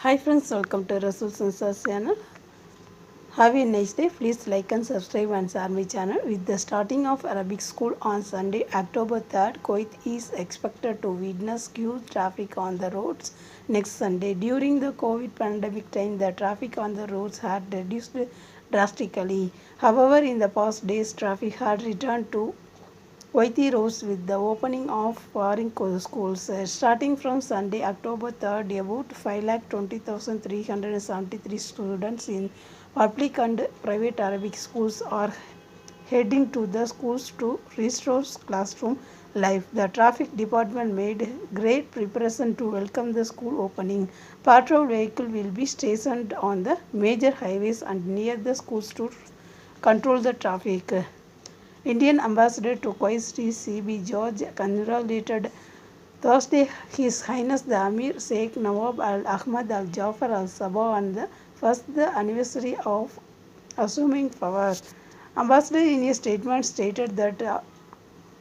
Hi friends, welcome to Rasul Sansar's channel. Have a nice day. Please like and subscribe and share my channel. With the starting of Arabic school on Sunday, October 3rd, Kuwait is expected to witness huge traffic on the roads next Sunday. During the COVID pandemic time, the traffic on the roads had reduced drastically. However, in the past days, traffic had returned to Waiti rose with the opening of foreign schools. Starting from Sunday, October 3rd, about 5,20,373 students in public and private Arabic schools are heading to the schools to restore classroom life. The traffic department made great preparation to welcome the school opening. Patrol vehicle will be stationed on the major highways and near the schools to control the traffic. Indian ambassador to Kuwait C.B. George congratulated Thursday His Highness the Amir Sheikh Nawab Al Ahmad Al Jafar Al Sabah on the first anniversary of assuming power. Ambassador in a statement stated that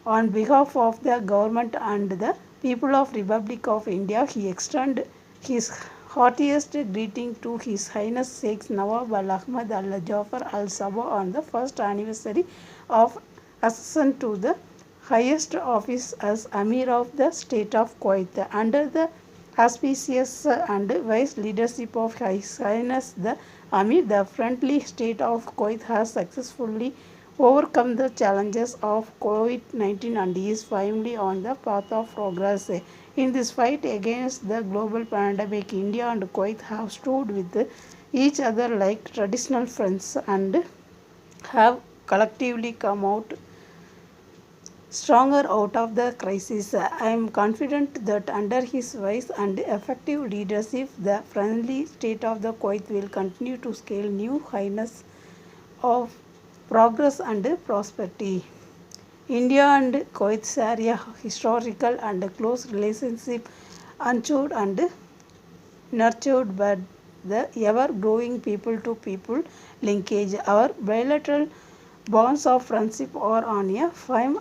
on behalf of the government and the people of Republic of India, he extended his heartiest greeting to His Highness Sheikh Nawab Al Ahmad Al Jafar Al Sabah on the first anniversary of accession to the highest office as Amir of the State of Kuwait. Under the auspicious and wise leadership of His Highness the Amir, the friendly state of Kuwait has successfully overcome the challenges of COVID-19 and is firmly on the path of progress. In this fight against the global pandemic, India and Kuwait have stood with each other like traditional friends and have collectively come out stronger out of the crisis. I am confident that under his wise and effective leadership, the friendly state of the Kuwait will continue to scale new heights of progress and prosperity. India and Kuwait share a historical and close relationship, ensured and nurtured by the ever growing people to people linkage. Our bilateral bonds of friendship are on a firm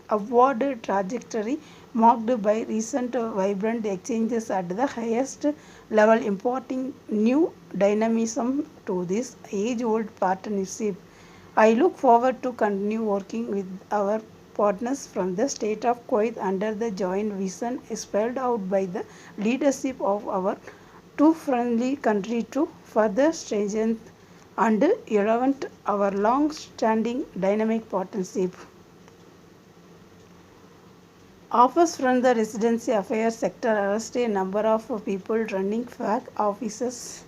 upward trajectory marked by recent vibrant exchanges at the highest level, importing new dynamism to this age-old partnership. I look forward to continue working with our partners from the state of Kuwait under the joint vision spelled out by the leadership of our two friendly countries to further strengthen and elevate our long-standing dynamic partnership. Office from the Residency Affairs sector arrested a number of people running fake offices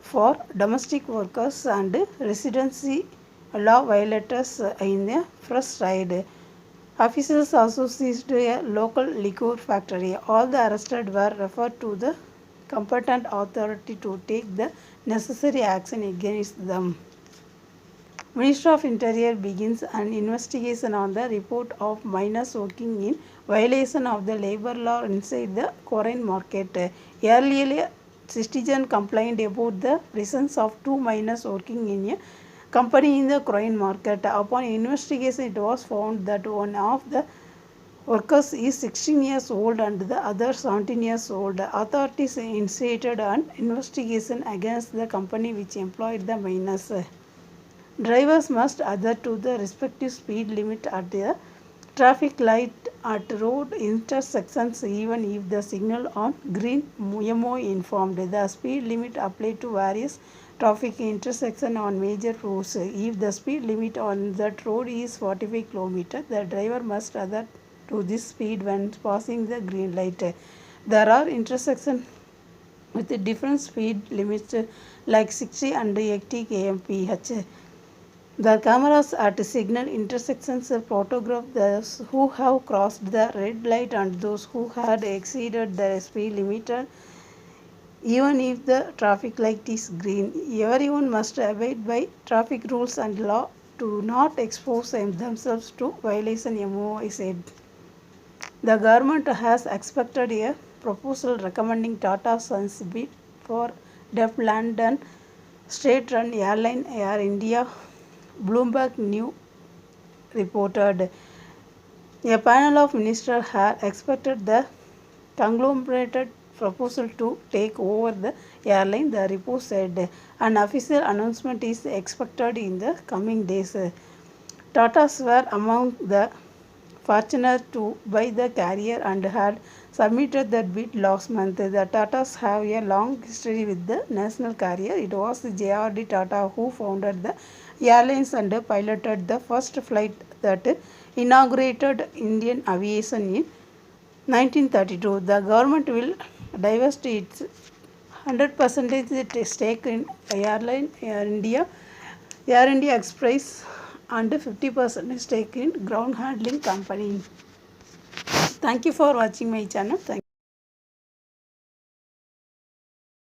for domestic workers and residency law violators in the first raid. Officers also seized a local liquor factory. All the arrested were referred to the competent authority to take the necessary action against them. Ministry of Interior begins an investigation on the report of minors working in violation of the labor law inside the Korean market. Earlier, citizen complained about the presence of two minors working in a company in the Korean market. Upon investigation, it was found that one of the workers is 16 years old and the other 17 years old. Authorities initiated an investigation against the company which employed the minors. Drivers must adhere to the respective speed limit at the traffic light at road intersections even if the signal on green MO informed. The speed limit applied to various traffic intersections on major roads. If the speed limit on that road is 45 km, the driver must adhere to this speed when passing the green light. There are intersections with different speed limits like 60 and 80 kmph. The cameras at signal intersections photograph those who have crossed the red light and those who had exceeded the speed limit even if the traffic light is green. Everyone must abide by traffic rules and law to not expose themselves to violation, MOI said. The government has expected a proposal recommending Tata Sons bid for Def London state-run airline Air India. Bloomberg News reported a panel of ministers had expected the conglomerate proposal to take over the airline, the report said. An official announcement is expected in the coming days. Tatas were among the fortunate to buy the carrier and had submitted that bid last month. The Tatas have a long history with the national carrier. It was J.R.D. Tata who founded the airlines and piloted the first flight that inaugurated Indian aviation in 1932. The government will divest its 100% stake in Air India Express and 50% stake in ground handling company. Thank you for watching my channel. Thank